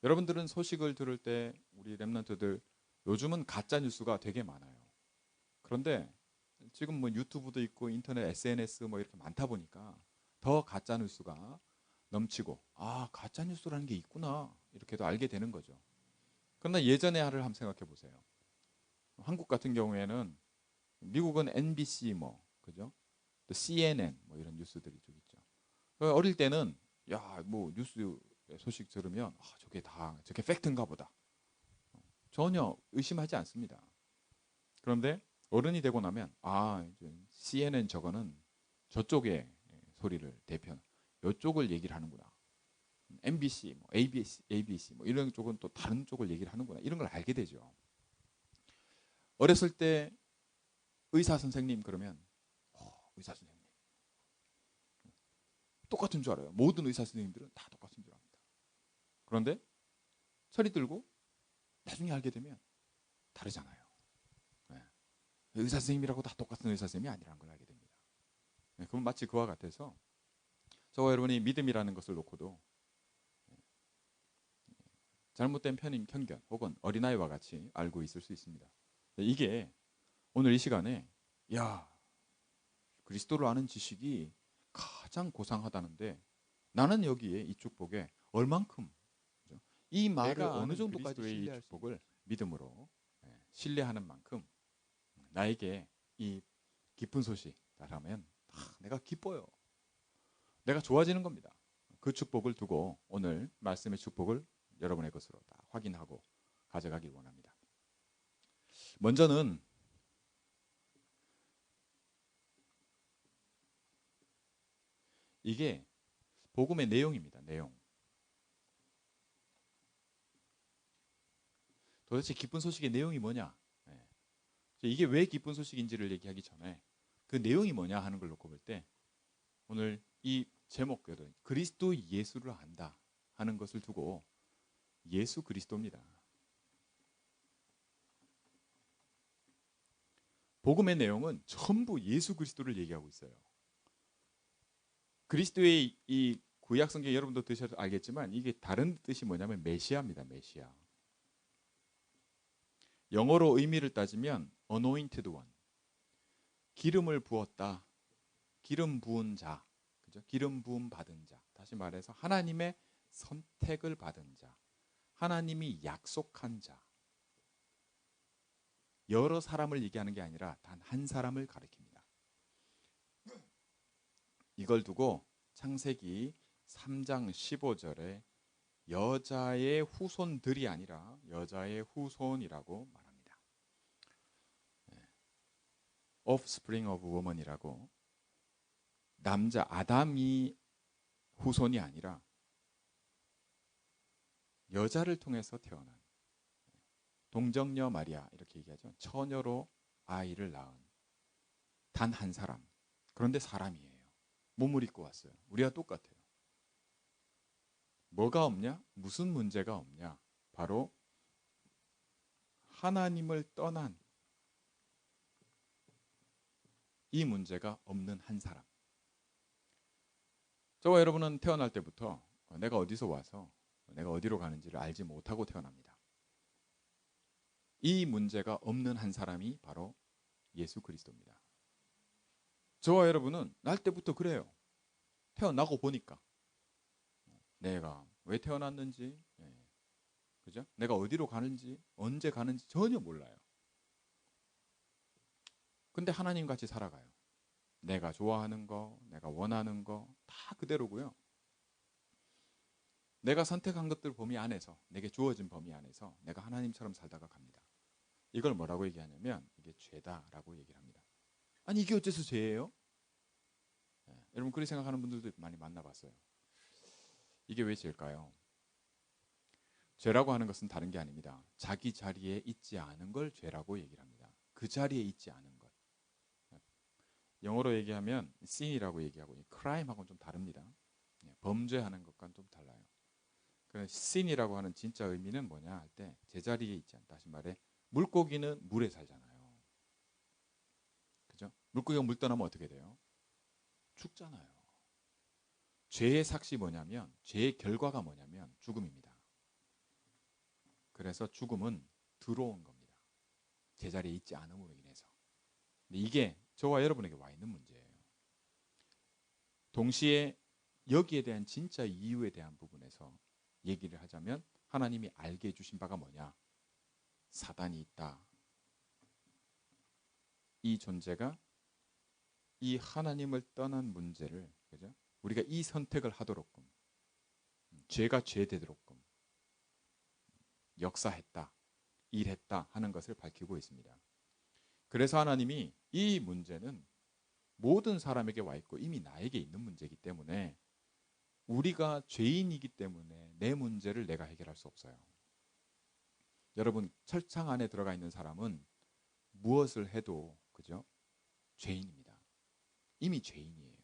여러분들은 소식을 들을 때 우리 랩런트들 요즘은 가짜 뉴스가 되게 많아요. 그런데 지금 뭐 유튜브도 있고 인터넷 SNS 뭐 이렇게 많다 보니까 더 가짜 뉴스가 넘치고 아 가짜 뉴스라는 게 있구나 이렇게도 알게 되는 거죠. 그러나 예전의 하를 한번 생각해 보세요. 한국 같은 경우에는 미국은 MBC 뭐 그죠? 또 CNN 뭐 이런 뉴스들이 좀 있죠. 어릴 때는 야 뭐 뉴스 소식 들으면 아, 저게 팩트인가 보다. 전혀 의심하지 않습니다. 그런데 어른이 되고 나면 아 이제 CNN 저거는 저쪽의 소리를 대표하는 이쪽을 얘기를 하는구나. MBC, 뭐 ABC 뭐 이런 쪽은 또 다른 쪽을 얘기를 하는구나. 이런 걸 알게 되죠. 어렸을 때 의사 선생님 그러면 의사 선생님 똑같은 줄 알아요. 모든 의사 선생님들은 다 똑같은 줄 압니다. 그런데 철이 들고 나중에 알게 되면 다르잖아요. 네. 의사 선생님이라고 다 똑같은 의사 선생님이 아니라는 걸 알게 됩니다. 네, 그건 마치 그와 같아서 저와 여러분이 믿음이라는 것을 놓고도 잘못된 편견 혹은 어린아이와 같이 알고 있을 수 있습니다. 이게 오늘 이 시간에 야 그리스도를 아는 지식이 가장 고상하다는데 나는 여기에 이 축복에 얼만큼 이 말을 어느 정도까지 이 축복을 믿음으로 신뢰하는 만큼 나에게 이 기쁜 소식이라면 내가 기뻐요. 내가 좋아지는 겁니다. 그 축복을 두고 오늘 말씀의 축복을 여러분의 것으로 다 확인하고 가져가길 원합니다. 먼저는 이게 복음의 내용입니다. 내용. 도대체 기쁜 소식의 내용이 뭐냐? 네. 이게 왜 기쁜 소식인지를 얘기하기 전에 그 내용이 뭐냐 하는 걸 놓고 볼 때 오늘 이 제목대로 그리스도 예수를 안다 하는 것을 두고 예수 그리스도입니다. 복음의 내용은 전부 예수 그리스도를 얘기하고 있어요. 그리스도의 이 구약 성경 여러분도 드셔서 알겠지만 이게 다른 뜻이 뭐냐면 메시아입니다. 메시아. 영어로 의미를 따지면 anointed one. 기름을 부었다. 기름 부은 자. 그죠? 기름 부음 받은 자. 다시 말해서 하나님의 선택을 받은 자. 하나님이 약속한 자. 여러 사람을 얘기하는 게 아니라 단 한 사람을 가리킵니다. 이걸 두고 창세기 3장 15절에 여자의 후손들이 아니라 여자의 후손이라고 말합니다. offspring of woman이라고 남자 아담이 후손이 아니라 여자를 통해서 태어난 동정녀 마리아 이렇게 얘기하죠. 처녀로 아이를 낳은 단 한 사람. 그런데 사람이에요. 몸을 입고 왔어요. 우리와 똑같아요. 뭐가 없냐? 무슨 문제가 없냐? 바로 하나님을 떠난 이 문제가 없는 한 사람. 저와 여러분은 태어날 때부터 내가 어디서 와서 내가 어디로 가는지를 알지 못하고 태어납니다. 이 문제가 없는 한 사람이 바로 예수 그리스도입니다. 저와 여러분은 날 때부터 그래요. 태어나고 보니까 내가 왜 태어났는지, 그죠? 내가 어디로 가는지, 언제 가는지 전혀 몰라요. 근데 하나님 같이 살아가요. 내가 좋아하는 거, 내가 원하는 거 다 그대로고요. 내가 선택한 것들 범위 안에서, 내게 주어진 범위 안에서 내가 하나님처럼 살다가 갑니다. 이걸 뭐라고 얘기하냐면 이게 죄다라고 얘기를 합니다. 아니 이게 어째서 죄예요? 여러분 그렇게 생각하는 분들도 많이 만나봤어요. 이게 왜 죄일까요? 죄라고 하는 것은 다른 게 아닙니다. 자기 자리에 있지 않은 걸 죄라고 얘기를 합니다. 그 자리에 있지 않은 것. 영어로 얘기하면 sin이라고 얘기하고 crime하고는 좀 다릅니다. 범죄하는 것과는 좀 달라요. 그 sin이라고 하는 진짜 의미는 뭐냐 할 때 제자리에 있지 않다. 다시 말해 물고기는 물에 살잖아요. 그죠? 물고기가 물 떠나면 어떻게 돼요? 죽잖아요. 죄의 삭시 뭐냐면 죄의 결과가 뭐냐면 죽음입니다. 그래서 죽음은 들어온 겁니다. 제자리에 있지 않음으로 인해서. 근데 이게 저와 여러분에게 와 있는 문제예요. 동시에 여기에 대한 진짜 이유에 대한 부분에서 얘기를 하자면 하나님이 알게 해주신 바가 뭐냐? 사단이 있다. 이 존재가 이 하나님을 떠난 문제를, 그죠? 우리가 이 선택을 하도록끔, 죄가 죄되도록끔 역사했다, 일했다 하는 것을 밝히고 있습니다. 그래서 하나님이 이 문제는 모든 사람에게 와 있고 이미 나에게 있는 문제이기 때문에 우리가 죄인이기 때문에 내 문제를 내가 해결할 수 없어요. 여러분, 철창 안에 들어가 있는 사람은 무엇을 해도, 그죠? 죄인입니다. 이미 죄인이에요.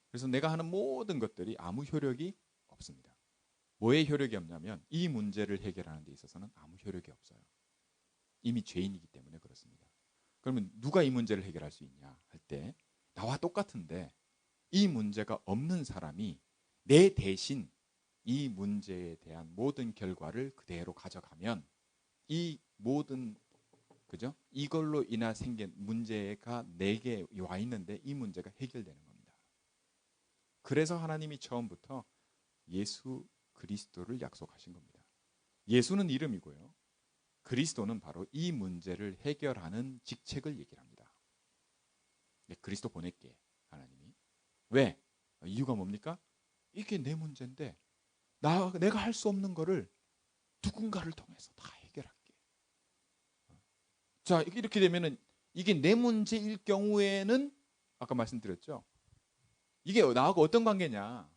그래서 내가 하는 모든 것들이 아무 효력이 없습니다. 뭐에 효력이 없냐면 이 문제를 해결하는 데 있어서는 아무 효력이 없어요. 이미 죄인이기 때문에 그렇습니다. 그러면 누가 이 문제를 해결할 수 있냐 할 때, 나와 똑같은데 이 문제가 없는 사람이 내 대신 이 문제에 대한 모든 결과를 그대로 가져가면 이 모든, 그죠? 이걸로 인해 생긴 문제가 내게 와 있는데 이 문제가 해결되는 겁니다. 그래서 하나님이 처음부터 예수 그리스도를 약속하신 겁니다. 예수는 이름이고요. 그리스도는 바로 이 문제를 해결하는 직책을 얘기를 합니다. 그리스도 보낼게, 하나님이. 왜? 이유가 뭡니까? 이게 내 문제인데 내가 할 수 없는 거를 누군가를 통해서 다 해결할게. 자, 이렇게 되면은 이게 내 문제일 경우에는 아까 말씀드렸죠. 이게 나하고 어떤 관계냐?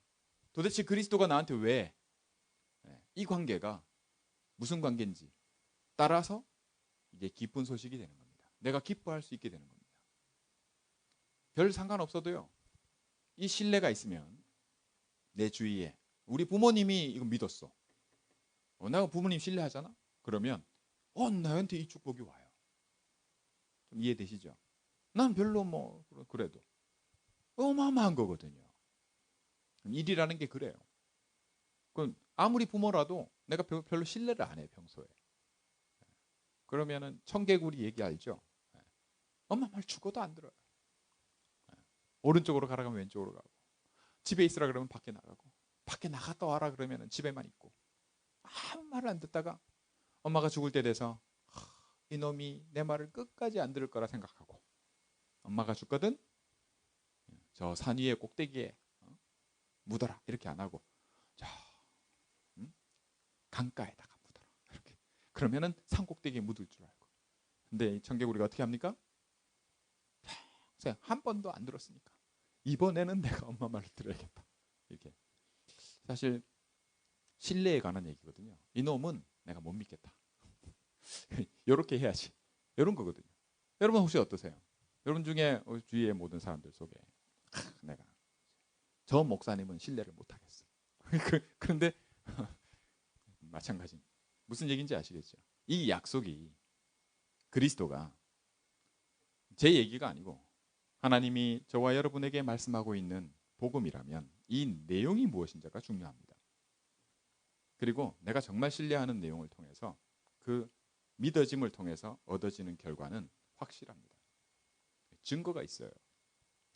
도대체 그리스도가 나한테 왜? 이 관계가 무슨 관계인지 따라서 이게 기쁜 소식이 되는 겁니다. 내가 기뻐할 수 있게 되는 겁니다. 별 상관없어도요. 이 신뢰가 있으면 내 주위에 우리 부모님이 이거 믿었어. 내가 부모님 신뢰하잖아. 그러면 나한테 이 축복이 와요. 좀 이해되시죠? 난 별로 뭐 그래도 어마어마한 거거든요. 일이라는 게 그래요. 그럼 아무리 부모라도 내가 별로 신뢰를 안 해, 평소에. 그러면은 청개구리 얘기 알죠? 엄마 말 죽어도 안 들어요. 오른쪽으로 가라 그러면 왼쪽으로 가고, 집에 있으라 그러면 밖에 나가고, 밖에 나갔다 와라 그러면 집에만 있고, 아무 말을 안 듣다가 엄마가 죽을 때 돼서 이놈이 내 말을 끝까지 안 들을 거라 생각하고 엄마가 죽거든 저 산 위에 꼭대기에 묻어라 이렇게 안 하고 저 강가에다가 묻어라 이렇게, 그러면은 산 꼭대기에 묻을 줄 알고. 근데 청개구리가 어떻게 합니까? 평생 한 번도 안 들었으니까 이번에는 내가 엄마 말을 들어야겠다, 이렇게. 사실 신뢰에 관한 얘기거든요. 이놈은 내가 못 믿겠다. 이렇게 해야지, 이런 거거든요. 여러분 혹시 어떠세요? 여러분 중에 주위의 모든 사람들 속에 내가 저 목사님은 신뢰를 못 하겠어. 그런데 마찬가지. 무슨 얘기인지 아시겠죠? 이 약속이 그리스도가 제 얘기가 아니고 하나님이 저와 여러분에게 말씀하고 있는 복음이라면 이 내용이 무엇인지가 중요합니다. 그리고 내가 정말 신뢰하는 내용을 통해서 그 믿어짐을 통해서 얻어지는 결과는 확실합니다. 증거가 있어요.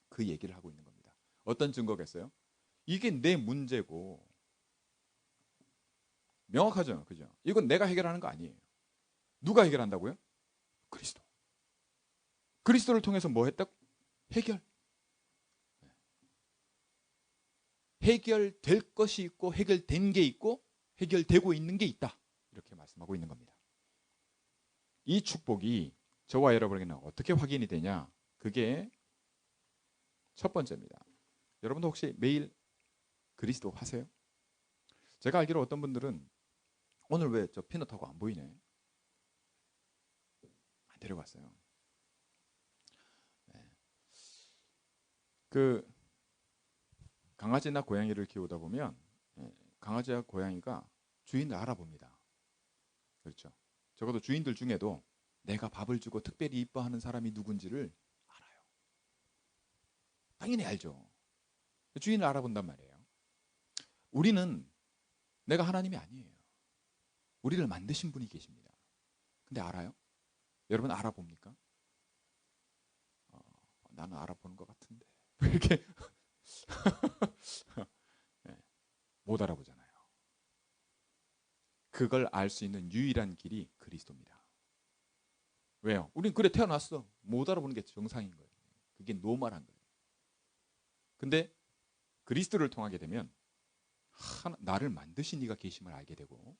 그 얘기를 하고 있는 겁니다. 어떤 증거겠어요? 이게 내 문제고 명확하죠, 그죠? 이건 내가 해결하는 거 아니에요. 누가 해결한다고요? 그리스도. 그리스도를 통해서 뭐 했다고? 해결. 해결될 것이 있고 해결된 게 있고 해결되고 있는 게 있다, 이렇게 말씀하고 있는 겁니다. 이 축복이 저와 여러분에게는 어떻게 확인이 되냐? 그게 첫 번째입니다. 여러분도 혹시 매일 그리스도 하세요? 제가 알기로 어떤 분들은 오늘 왜 저 피넛하고 안 보이네? 안 데려갔어요. 네. 그 강아지나 고양이를 키우다 보면 강아지와 고양이가 주인을 알아봅니다. 그렇죠? 적어도 주인들 중에도 내가 밥을 주고 특별히 이뻐하는 사람이 누군지를 알아요. 당연히 알죠. 주인을 알아본단 말이에요. 우리는 내가 하나님이 아니에요. 우리를 만드신 분이 계십니다. 근데 알아요? 여러분 알아봅니까? 나는 알아보는 것 같은데 왜 이렇게 네, 못 알아보잖아요. 그걸 알 수 있는 유일한 길이 그리스도입니다. 왜요? 우린 그래 태어났어. 못 알아보는 게 정상인 거예요. 그게 노멀한 거예요. 근데 그리스도를 통하게 되면 나를 만드신 이가 계심을 알게 되고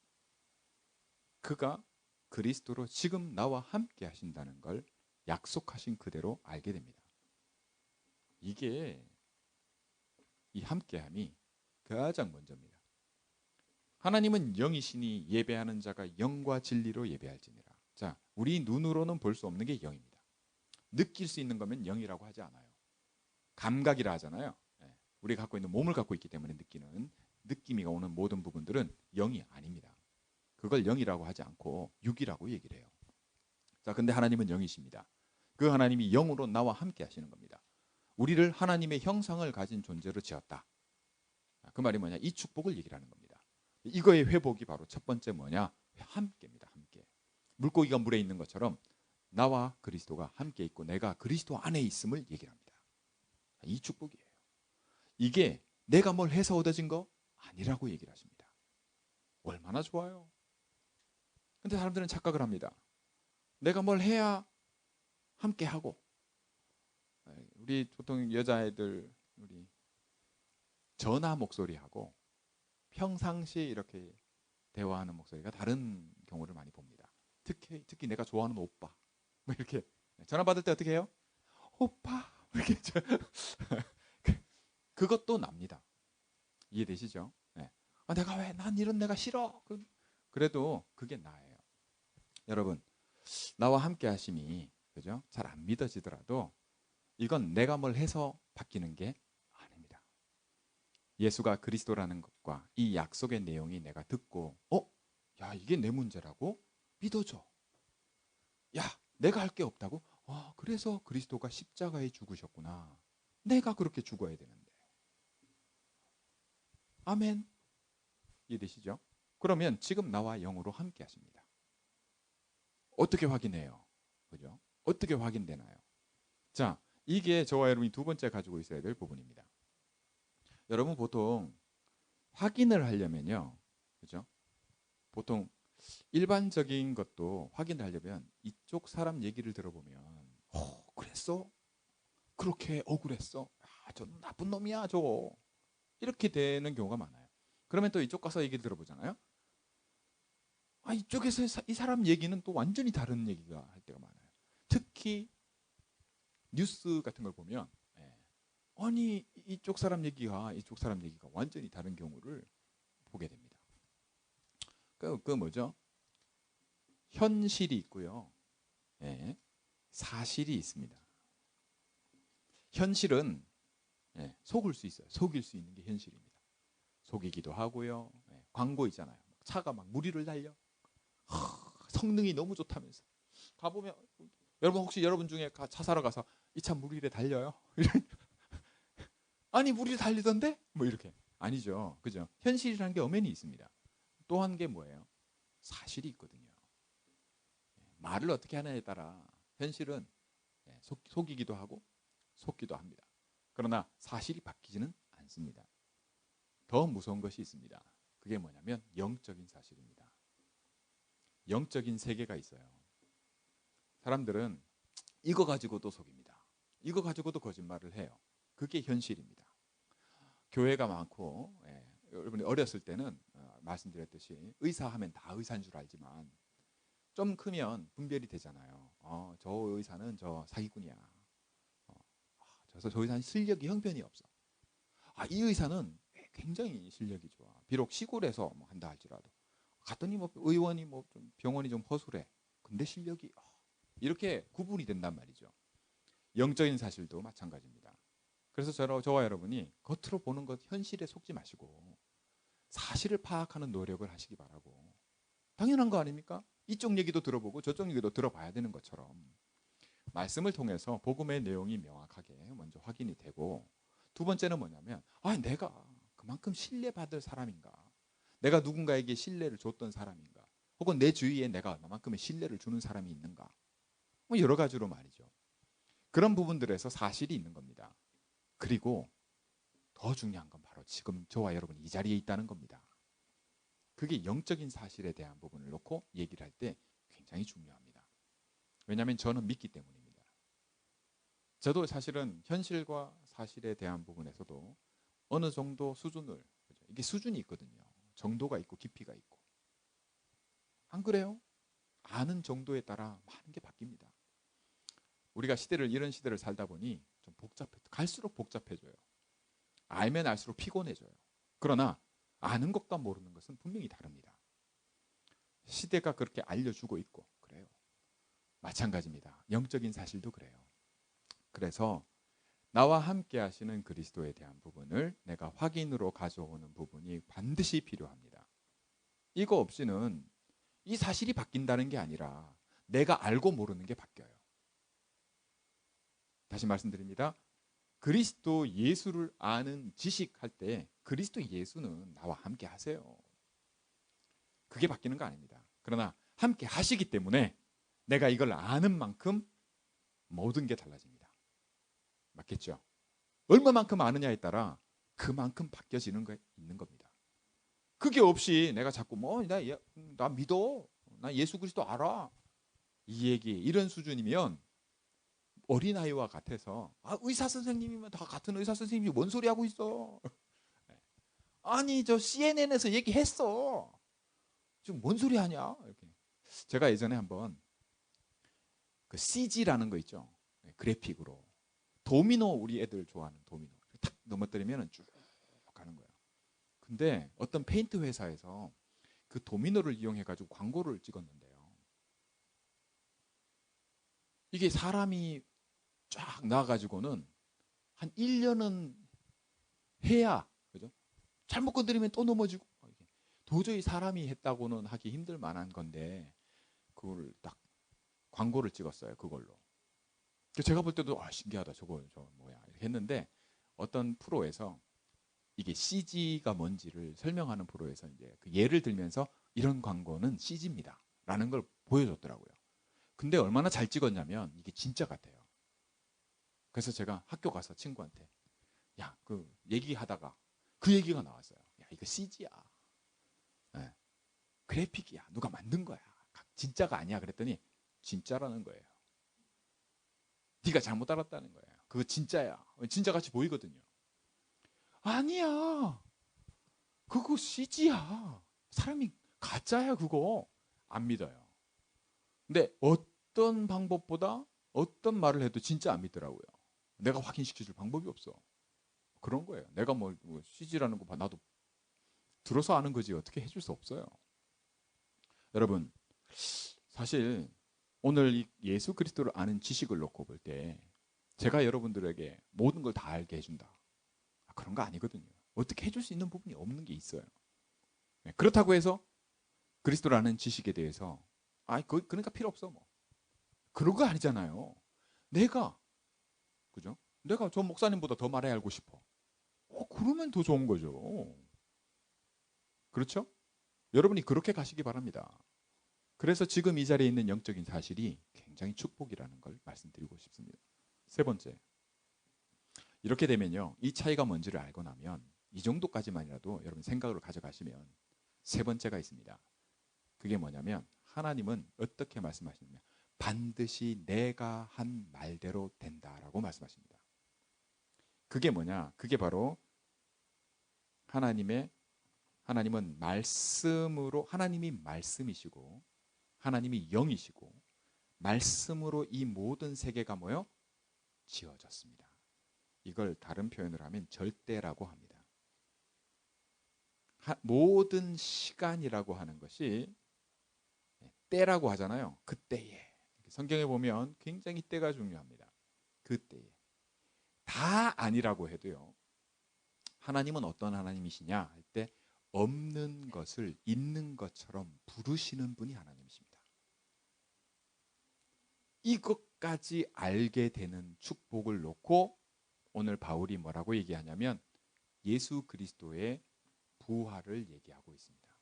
그가 그리스도로 지금 나와 함께 하신다는 걸 약속하신 그대로 알게 됩니다. 이게 이 함께함이 가장 먼저입니다. 하나님은 영이시니 예배하는 자가 영과 진리로 예배할지니라. 자, 우리 눈으로는 볼 수 없는 게 영입니다. 느낄 수 있는 거면 영이라고 하지 않아요. 감각이라 하잖아요. 우리가 갖고 있는 몸을 갖고 있기 때문에 느끼는 느낌이 오는 모든 부분들은 영이 아닙니다. 그걸 영이라고 하지 않고 육이라고 얘기를 해요. 자, 근데 하나님은 영이십니다. 그 하나님이 영으로 나와 함께 하시는 겁니다. 우리를 하나님의 형상을 가진 존재로 지었다. 그 말이 뭐냐? 이 축복을 얘기를 하는 겁니다. 이거의 회복이 바로 첫 번째 뭐냐? 함께입니다. 함께. 물고기가 물에 있는 것처럼 나와 그리스도가 함께 있고 내가 그리스도 안에 있음을 얘기를 합니다. 이 축복이에요. 이게 내가 뭘 해서 얻어진 거 아니라고 얘기를 하십니다. 얼마나 좋아요. 근데 사람들은 착각을 합니다. 내가 뭘 해야 함께 하고. 우리 보통 여자애들 우리 전화 목소리하고 평상시 이렇게 대화하는 목소리가 다른 경우를 많이 봅니다. 특히 내가 좋아하는 오빠 뭐 이렇게 전화 받을 때 어떻게 해요? 오빠 이렇게 그것도 납니다. 이해되시죠? 네. 내가 왜 난 이런 내가 싫어. 그래도 그게 나예요. 여러분 나와 함께 하심이 그죠? 잘 안 믿어지더라도 이건 내가 뭘 해서 바뀌는 게 아닙니다. 예수가 그리스도라는 것과 이 약속의 내용이 내가 듣고 야 이게 내 문제라고 믿어줘. 야 내가 할 게 없다고? 그래서 그리스도가 십자가에 죽으셨구나. 내가 그렇게 죽어야 되는데. 아멘. 이해되시죠? 그러면 지금 나와 영으로 함께 하십니다. 어떻게 확인해요? 그죠? 어떻게 확인되나요? 자, 이게 저와 여러분이 두 번째 가지고 있어야 될 부분입니다. 여러분 보통 확인을 하려면요. 그죠? 보통 일반적인 것도 확인을 하려면 이쪽 사람 얘기를 들어보면 그랬어? 그렇게 억울했어? 저 나쁜 놈이야 저. 이렇게 되는 경우가 많아요. 그러면 또 이쪽 가서 얘기를 들어보잖아요. 이쪽에서 이 사람 얘기는 또 완전히 다른 얘기가 할 때가 많아요. 특히 뉴스 같은 걸 보면 아니 이쪽 사람 얘기가 완전히 다른 경우를 보게 됩니다. 그 뭐죠? 현실이 있고요. 사실이 있습니다. 현실은 속을 수 있어요. 속일 수 있는 게 현실입니다. 속이기도 하고요. 광고 있잖아요. 차가 막 무리를 달려. 성능이 너무 좋다면서. 가보면 여러분 혹시 여러분 중에 차 사러 가서 이 차 무리를 달려요? 아니 무리를 달리던데? 뭐 이렇게. 아니죠. 그죠? 현실이라는 게 엄연히 있습니다. 또 한 게 뭐예요? 사실이 있거든요. 말을 어떻게 하느냐에 따라 현실은 속이기도 하고 속기도 합니다. 그러나 사실이 바뀌지는 않습니다. 더 무서운 것이 있습니다. 그게 뭐냐면 영적인 사실입니다. 영적인 세계가 있어요. 사람들은 이거 가지고도 속입니다. 이거 가지고도 거짓말을 해요. 그게 현실입니다. 교회가 많고 여러분이 어렸을 때는 말씀드렸듯이 의사하면 다 의사인 줄 알지만 좀 크면 분별이 되잖아요. 저 의사는 저 사기꾼이야. 저 의사는 실력이 형편이 없어. 이 의사는 굉장히 실력이 좋아. 비록 시골에서 뭐 한다 할지라도 갔더니 뭐 의원이 뭐 좀 병원이 좀 허술해. 근데 실력이 이렇게 구분이 된단 말이죠. 영적인 사실도 마찬가지입니다. 그래서 저와 여러분이 겉으로 보는 것 현실에 속지 마시고 사실을 파악하는 노력을 하시기 바라고. 당연한 거 아닙니까? 이쪽 얘기도 들어보고 저쪽 얘기도 들어봐야 되는 것처럼 말씀을 통해서 복음의 내용이 명확하게 먼저 확인이 되고 두 번째는 뭐냐면 내가 그만큼 신뢰받을 사람인가? 내가 누군가에게 신뢰를 줬던 사람인가? 혹은 내 주위에 내가 나만큼의 신뢰를 주는 사람이 있는가? 뭐 여러 가지로 말이죠. 그런 부분들에서 사실이 있는 겁니다. 그리고 더 중요한 건 바로 지금 저와 여러분이 이 자리에 있다는 겁니다. 그게 영적인 사실에 대한 부분을 놓고 얘기를 할 때 굉장히 중요합니다. 왜냐하면 저는 믿기 때문입니다. 저도 사실은 현실과 사실에 대한 부분에서도 어느 정도 수준을, 이게 수준이 있거든요. 정도가 있고 깊이가 있고. 안 그래요? 아는 정도에 따라 많은 게 바뀝니다. 우리가 이런 시대를 살다 보니 좀 갈수록 복잡해져요. 알면 알수록 피곤해져요. 그러나 아는 것과 모르는 것은 분명히 다릅니다. 시대가 그렇게 알려주고 있고 그래요. 마찬가지입니다. 영적인 사실도 그래요. 그래서 나와 함께 하시는 그리스도에 대한 부분을 내가 확인으로 가져오는 부분이 반드시 필요합니다. 이거 없이는 이 사실이 바뀐다는 게 아니라 내가 알고 모르는 게 바뀌어요. 다시 말씀드립니다. 그리스도 예수를 아는 지식할 때 그리스도 예수는 나와 함께 하세요. 그게 바뀌는 거 아닙니다. 그러나 함께 하시기 때문에 내가 이걸 아는 만큼 모든 게 달라집니다. 맞겠죠? 얼마만큼 아느냐에 따라 그만큼 바뀌어지는 게 있는 겁니다. 그게 없이 내가 자꾸 나 믿어, 나 예수 그리스도 알아, 이 얘기 이런 수준이면 어린아이와 같아서 의사 선생님이면 다 같은 의사 선생님이 뭔 소리 하고 있어. 아니 저 CNN에서 얘기했어. 지금 뭔 소리 하냐 이렇게. 제가 예전에 한번 그 CG라는 거 있죠. 그래픽으로 도미노, 우리 애들 좋아하는 도미노 탁 넘어뜨리면 쭉 가는 거예요. 근데 어떤 페인트 회사에서 그 도미노를 이용해 가지고 광고를 찍었는데요. 이게 사람이 쫙 나와가지고는 한 1년은 해야, 그죠? 잘못 건드리면 또 넘어지고, 도저히 사람이 했다고는 하기 힘들 만한 건데 그걸 딱 광고를 찍었어요. 그걸로. 제가 볼 때도 신기하다, 저 뭐야 이렇게 했는데, 어떤 프로에서 이게 CG가 뭔지를 설명하는 프로에서 이제 그 예를 들면서 이런 광고는 CG입니다 라는 걸 보여줬더라고요. 근데 얼마나 잘 찍었냐면 이게 진짜 같아요. 그래서 제가 학교 가서 친구한테 그 얘기하다가 그 얘기가 나왔어요. 이거 CG야. 네. 그래픽이야. 누가 만든 거야. 진짜가 아니야. 그랬더니 진짜라는 거예요. 네가 잘못 알았다는 거예요. 그거 진짜야. 진짜 같이 보이거든요. 아니야. 그거 CG야. 사람이 가짜야 그거. 안 믿어요. 근데 어떤 방법보다 어떤 말을 해도 진짜 안 믿더라고요. 내가 확인시켜줄 방법이 없어. 그런 거예요. 내가 뭐 CG라는 거 나도 들어서 아는 거지 어떻게 해줄 수 없어요. 여러분, 사실 오늘 이 예수 그리스도를 아는 지식을 놓고 볼 때 제가 여러분들에게 모든 걸 다 알게 해준다, 그런 거 아니거든요. 어떻게 해줄 수 있는 부분이 없는 게 있어요. 그렇다고 해서 그리스도를 아는 지식에 대해서 그러니까 필요 없어 뭐, 그런 거 아니잖아요. 그죠? 내가 저 목사님보다 더 많이 알고 싶어. 그러면 더 좋은 거죠. 그렇죠? 여러분이 그렇게 가시기 바랍니다. 그래서 지금 이 자리에 있는 영적인 사실이 굉장히 축복이라는 걸 말씀드리고 싶습니다. 세 번째, 이렇게 되면요, 이 차이가 뭔지를 알고 나면 이 정도까지만이라도 여러분 생각으로 가져가시면 세 번째가 있습니다. 그게 뭐냐면 하나님은 어떻게 말씀하시냐면 반드시 내가 한 말대로 된다라고 말씀하십니다. 그게 뭐냐? 그게 바로 하나님은 말씀으로, 하나님이 말씀이시고 하나님이 영이시고 말씀으로 이 모든 세계가 뭐요? 지어졌습니다. 이걸 다른 표현을 하면 절대라고 합니다. 모든 시간이라고 하는 것이 때라고 하잖아요. 그때에. 성경에 보면 굉장히 때가 중요합니다. 그때에. 다 아니라고 해도요, 하나님은 어떤 하나님이시냐 할 때 없는 것을 있는 것처럼 부르시는 분이 하나님이십니다. 이것까지 알게 되는 축복을 놓고 오늘 바울이 뭐라고 얘기하냐면 예수 그리스도의 부활을 얘기하고 있습니다.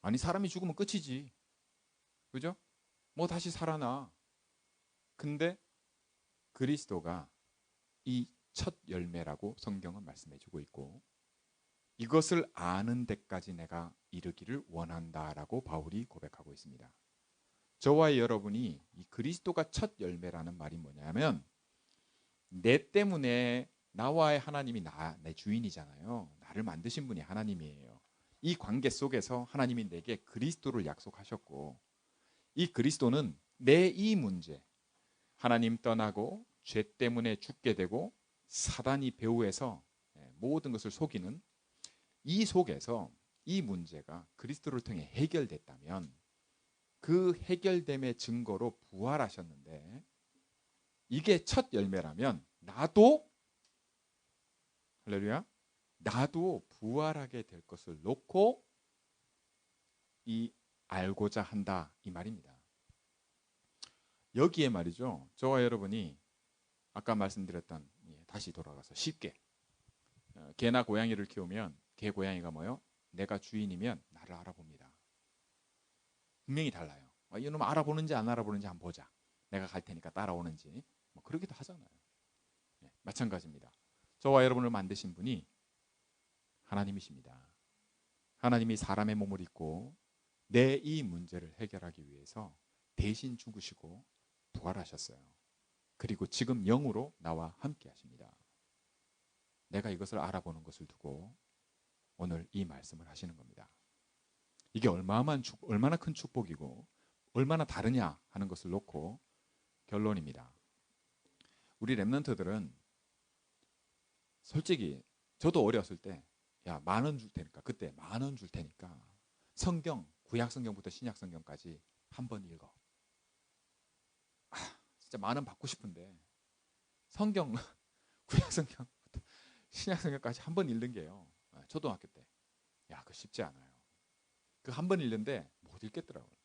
아니 사람이 죽으면 끝이지. 그죠? 뭐 다시 살아나. 근데 그리스도가 이 첫 열매라고 성경은 말씀해주고 있고 이것을 아는 데까지 내가 이르기를 원한다라고 바울이 고백하고 있습니다. 저와 여러분이 이 그리스도가 첫 열매라는 말이 뭐냐면 내 때문에 나와의 하나님이 내 주인이잖아요. 나를 만드신 분이 하나님이에요. 이 관계 속에서 하나님이 내게 그리스도를 약속하셨고 이 그리스도는 내 이 문제 하나님 떠나고 죄 때문에 죽게 되고 사단이 배후에서 모든 것을 속이는 이 속에서 이 문제가 그리스도를 통해 해결됐다면 그 해결됨의 증거로 부활하셨는데 이게 첫 열매라면 나도 할렐루야 나도 부활하게 될 것을 놓고 이 알고자 한다 이 말입니다. 여기에 말이죠. 저와 여러분이 아까 말씀드렸던 다시 돌아가서 쉽게 개나 고양이를 키우면 개 고양이가 뭐요? 내가 주인이면 나를 알아봅니다. 분명히 달라요. 이놈 알아보는지 안 알아보는지 한번 보자. 내가 갈 테니까 따라오는지 뭐 그러기도 하잖아요. 마찬가지입니다. 저와 여러분을 만드신 분이 하나님이십니다. 하나님이 사람의 몸을 입고 내 이 문제를 해결하기 위해서 대신 죽으시고 부활하셨어요. 그리고 지금 영으로 나와 함께 하십니다. 내가 이것을 알아보는 것을 두고 오늘 이 말씀을 하시는 겁니다. 이게 얼마나 큰 축복이고 얼마나 다르냐 하는 것을 놓고 결론입니다. 우리 랩런트들은 솔직히 저도 어렸을 때 야, 10,000원 줄 테니까 그때 10,000원 줄 테니까 성경 구약 성경부터 신약 성경까지 한번 읽어. 진짜 10,000원 받고 싶은데 성경 구약 성경부터 신약 성경까지 한번 읽는 게요. 초등학교 때. 야, 그거 쉽지 않아요. 그 한 번 읽는데 못 읽겠더라고요.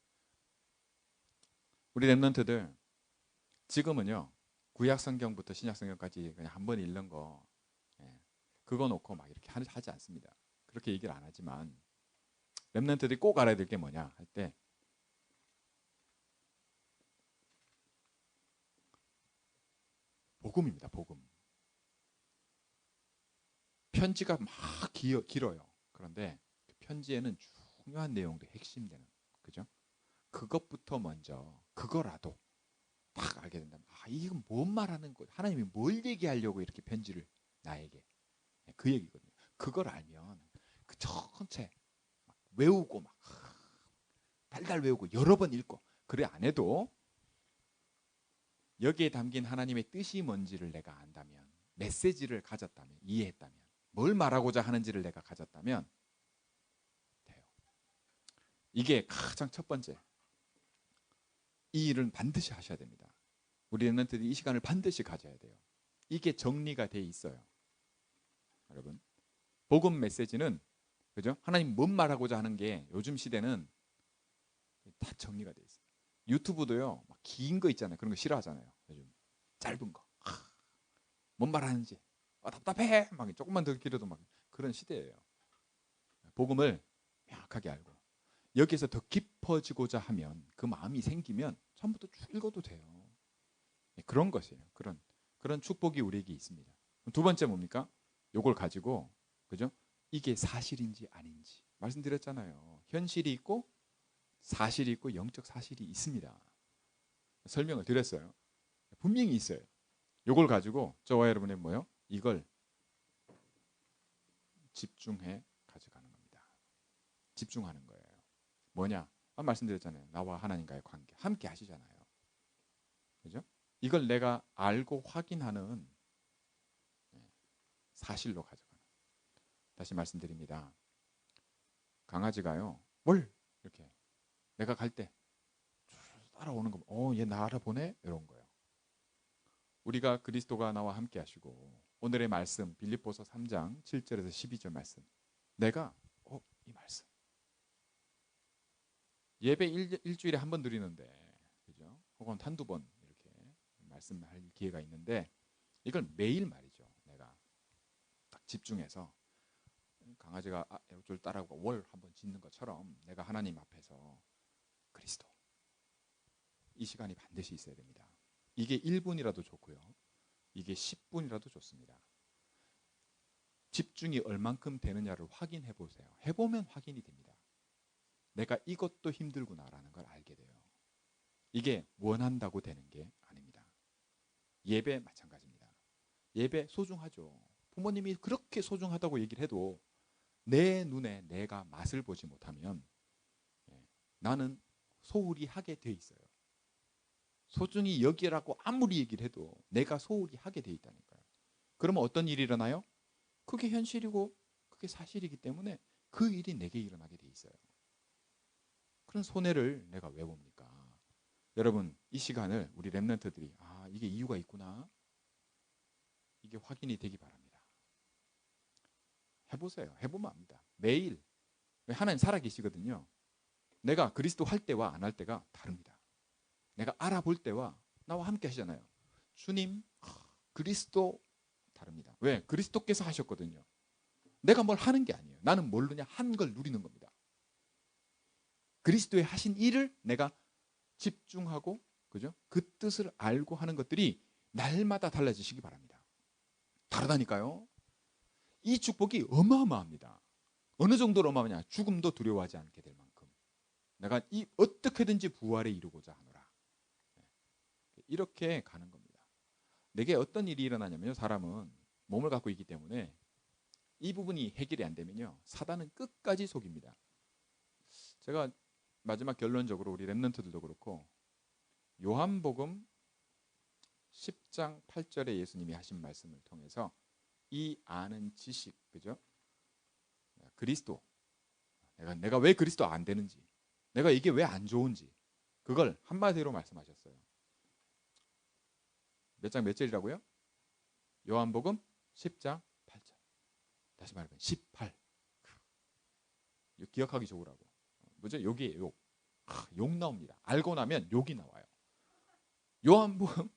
우리 랩런트들 지금은요. 구약 성경부터 신약 성경까지 그냥 한 번 읽는 거 그거 놓고 막 이렇게 하지 않습니다. 그렇게 얘기를 안 하지만 랩런트들이 꼭 알아야 될 게 뭐냐 할 때 복음입니다. 복음. 편지가 막 길어요. 그런데 그 편지에는 중요한 내용도 핵심되는 그죠? 그것부터 먼저 그거라도 딱 알게 된다면 이건 뭔 말하는 거 하나님이 뭘 얘기하려고 이렇게 편지를 나에게 그 얘기거든요. 그걸 알면 그 전체 막 외우고 막 달달 외우고 여러 번 읽고 그래 안 해도 여기에 담긴 하나님의 뜻이 뭔지를 내가 안다면 메시지를 가졌다면 이해했다면 뭘 말하고자 하는지를 내가 가졌다면 돼요. 이게 가장 첫 번째 이 일은 반드시 하셔야 됩니다. 우리 랩런트들이 이 시간을 반드시 가져야 돼요. 이게 정리가 돼 있어요. 여러분 복음 메시지는 그죠? 하나님 뭔 말하고자 하는 게 요즘 시대는 다 정리가 돼 있어요. 유튜브도요 막 긴 거 있잖아요. 그런 거 싫어하잖아요. 요즘 짧은 거. 뭔 말하는지 답답해 막 조금만 더 길어도 막 그런 시대예요. 복음을 명확하게 알고 여기서 더 깊어지고자 하면 그 마음이 생기면 처음부터 쭉 읽어도 돼요. 그런 것이에요. 그런 축복이 우리에게 있습니다. 두 번째 뭡니까? 요걸 가지고 그죠? 이게 사실인지 아닌지 말씀드렸잖아요. 현실이 있고 사실이 있고 영적 사실이 있습니다. 설명을 드렸어요. 분명히 있어요. 요걸 가지고 저와 여러분의 뭐요? 이걸 집중해 가져가는 겁니다. 집중하는 거예요. 뭐냐? 말씀드렸잖아요. 나와 하나님과의 관계 함께 하시잖아요. 그죠? 이걸 내가 알고 확인하는 사실로 가져가는. 다시 말씀드립니다. 강아지가요. 뭘 이렇게 내가 갈 때 따라오는 거. 얘 나 알아보네. 이런 거예요. 우리가 그리스도가 나와 함께 하시고 오늘의 말씀 빌립보서 3장 7절에서 12절 말씀. 내가 이 말씀. 예배 일주일에 한 번 드리는데 그죠? 혹은 한두 번 이렇게 말씀할 기회가 있는데 이걸 매일 말이죠. 내가 딱 집중해서 강아지가 이줄 따라오고 월 한번 짖는 것처럼 내가 내가 하나님 앞에서 그리스도. 이 시간이 반드시 있어야 됩니다. 이게 1분이라도 좋고요. 이게 10분이라도 좋습니다. 집중이 얼만큼 되느냐를 확인해 보세요. 해보면 확인이 됩니다. 내가 이것도 힘들구나라는 걸 알게 돼요. 이게 원한다고 되는 게 아닙니다. 예배 마찬가지입니다. 예배 소중하죠. 부모님이 그렇게 소중하다고 얘기를 해도 내 눈에 내가 맛을 보지 못하면 나는 소홀히 하게 돼 있어요. 소중히 여기라고 아무리 얘기를 해도 내가 소홀히 하게 돼 있다니까요. 그러면 어떤 일이 일어나요? 그게 현실이고 그게 사실이기 때문에 그 일이 내게 일어나게 돼 있어요. 그런 손해를 내가 왜 봅니까? 여러분, 이 시간을 우리 렘넌트들이 이게 이유가 있구나, 이게 확인이 되기 바랍니다. 해보세요. 해보면 압니다. 매일. 하나님 살아계시거든요. 내가 그리스도 할 때와 안 할 때가 다릅니다. 내가 알아볼 때와 나와 함께 하시잖아요. 주님, 그리스도 다릅니다. 왜? 그리스도께서 하셨거든요. 내가 뭘 하는 게 아니에요. 나는 모르냐? 한 걸 누리는 겁니다. 그리스도의 하신 일을 내가 집중하고, 그죠? 그 뜻을 알고 하는 것들이 날마다 달라지시기 바랍니다. 다르다니까요. 이 축복이 어마어마합니다. 어느 정도로 어마어마하냐? 죽음도 두려워하지 않게 될 만큼 내가 어떻게든지 부활에 이루고자 하노라. 이렇게 가는 겁니다. 내게 어떤 일이 일어나냐면요, 사람은 몸을 갖고 있기 때문에 이 부분이 해결이 안 되면요, 사단은 끝까지 속입니다. 제가 마지막 결론적으로 우리 렘넌트들도 그렇고, 요한복음 10장 8절에 예수님이 하신 말씀을 통해서 이 아는 지식, 그죠? 그리스도, 내가 왜 그리스도 안 되는지, 내가 이게 왜 안 좋은지, 그걸 한마디로 말씀하셨어요. 몇 장 몇 절이라고요? 요한복음 10장 8절. 다시 말하면 18. 기억하기 좋으라고. 뭐죠? 욕이에요. 욕. 욕 나옵니다. 알고 나면 욕이 나와요. 요한복음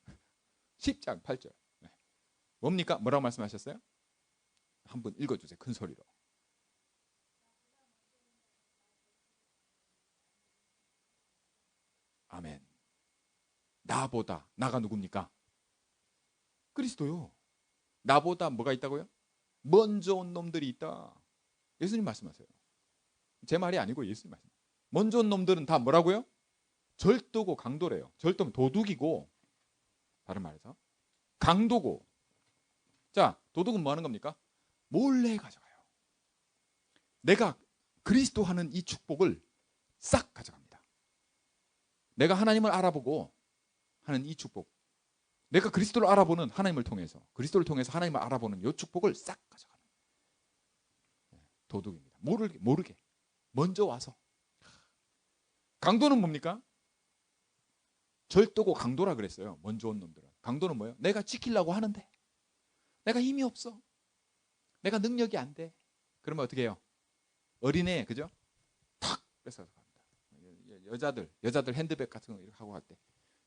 10장 8절. 네. 뭡니까? 뭐라고 말씀하셨어요? 한번 읽어주세요. 큰 소리로. 아멘. 나보다, 나가 누굽니까? 그리스도요. 나보다 뭐가 있다고요? 먼저 온 놈들이 있다. 예수님 말씀하세요. 제 말이 아니고 예수님 말씀. 먼저 온 놈들은 다 뭐라고요? 절도고 강도래요. 절도면 도둑이고, 다른 말해서 강도고. 자, 도둑은 뭐 하는 겁니까? 몰래 가져가요. 내가 그리스도 하는 이 축복을 싹 가져갑니다. 내가 하나님을 알아보고 하는 이 축복, 내가 그리스도를 알아보는 하나님을 통해서, 그리스도를 통해서 하나님을 알아보는 이 축복을 싹 가져가는 도둑입니다. 모르게 먼저 와서. 강도는 뭡니까? 절도고 강도라 그랬어요. 먼저 온 놈들은. 강도는 뭐예요? 내가 지키려고 하는데 내가 힘이 없어, 내가 능력이 안 돼. 그러면 어떻게 해요? 어린애, 그죠? 탁 뺏어서 갑니다. 여자들 핸드백 같은 거 이렇게 하고 갈 때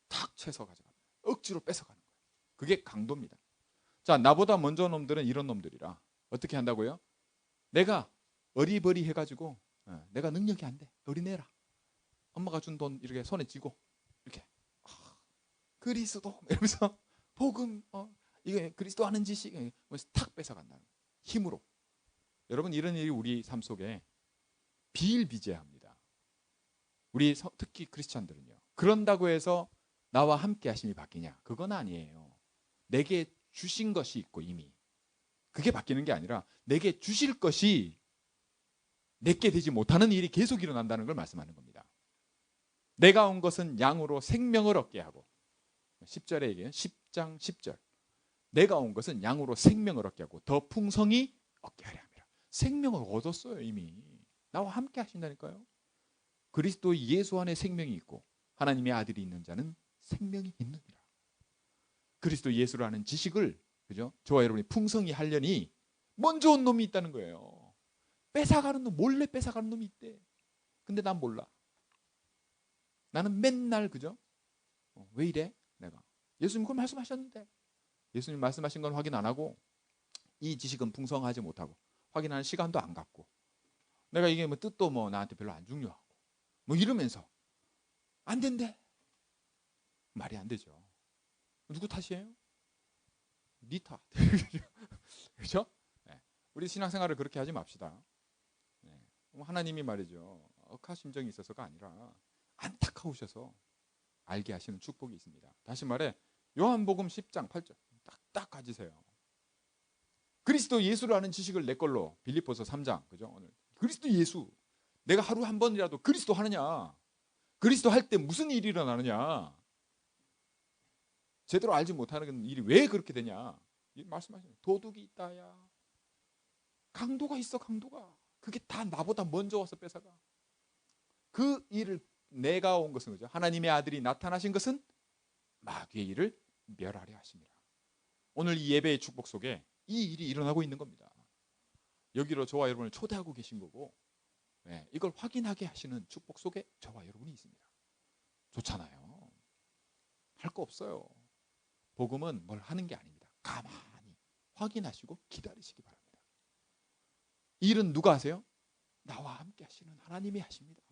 탁 채서 가져갑니다. 억지로 뺏어가는 거예요. 그게 강도입니다. 자, 나보다 먼저 온 놈들은 이런 놈들이라 어떻게 한다고요? 내가 어리버리 해가지고 내가 능력이 안 돼, 어린애라, 엄마가 준 돈 이렇게 손에 쥐고 이렇게 그리스도 이러면서 복음, 이게 그리스도 하는 지식, 탁 뺏어간다는 거예요. 힘으로. 여러분, 이런 일이 우리 삶 속에 비일비재합니다. 우리 특히 크리스찬들은요. 그런다고 해서 나와 함께 하심이 바뀌냐? 그건 아니에요. 내게 주신 것이 있고 이미 그게 바뀌는 게 아니라 내게 주실 것이 내게 되지 못하는 일이 계속 일어난다는 걸 말씀하는 겁니다. 내가 온 것은 양으로 생명을 얻게 하고, 10절에 얘기해요. 10장 10절. 내가 온 것은 양으로 생명을 얻게 하고 더 풍성히 얻게 하려 함이라. 생명을 얻었어요. 이미 나와 함께 하신다니까요. 그리스도 예수 안에 생명이 있고 하나님의 아들이 있는 자는 생명이 있느니라. 그리스도 예수를 아는 지식을, 그죠? 저와 여러분이 풍성히 하려니 먼저 온 놈이 있다는 거예요. 뺏어가는 놈, 몰래 뺏어가는 놈이 있대. 근데 난 몰라. 나는 맨날, 그죠? 왜 이래? 내가 예수님 그걸 말씀하셨는데, 예수님 말씀하신 건 확인 안 하고, 이 지식은 풍성하지 못하고 확인하는 시간도 안 갖고, 내가 이게 뭐 뜻도 뭐 나한테 별로 안 중요하고, 뭐 이러면서 안 된대. 말이 안 되죠. 누구 탓이에요? 네 탓. 그렇죠? 네. 우리 신앙생활을 그렇게 하지 맙시다. 네. 하나님이 말이죠. 억하심정이 있어서가 아니라 안타까우셔서 알게 하시는 축복이 있습니다. 다시 말해 요한복음 10장 8절 딱딱 가지세요. 그리스도 예수를 아는 지식을 내 걸로. 빌립보서 3장 그죠? 오늘 그리스도 예수. 내가 하루 한 번이라도 그리스도 하느냐? 그리스도 할 때 무슨 일이 일어나느냐? 제대로 알지 못하는 일이 왜 그렇게 되냐? 말씀하시는 도둑이 있다야. 강도가 있어, 강도가. 그게 다 나보다 먼저 와서 뺏어가. 그 일을 내가 온 것은 그죠? 하나님의 아들이 나타나신 것은 마귀의 일을 멸하려 하심이라. 오늘 이 예배의 축복 속에 이 일이 일어나고 있는 겁니다. 여기로 저와 여러분을 초대하고 계신 거고, 네, 이걸 확인하게 하시는 축복 속에 저와 여러분이 있습니다. 좋잖아요. 할 거 없어요. 복음은 뭘 하는 게 아닙니다. 가만히 확인하시고 기다리시기 바랍니다. 이 일은 누가 하세요? 나와 함께 하시는 하나님이 하십니다.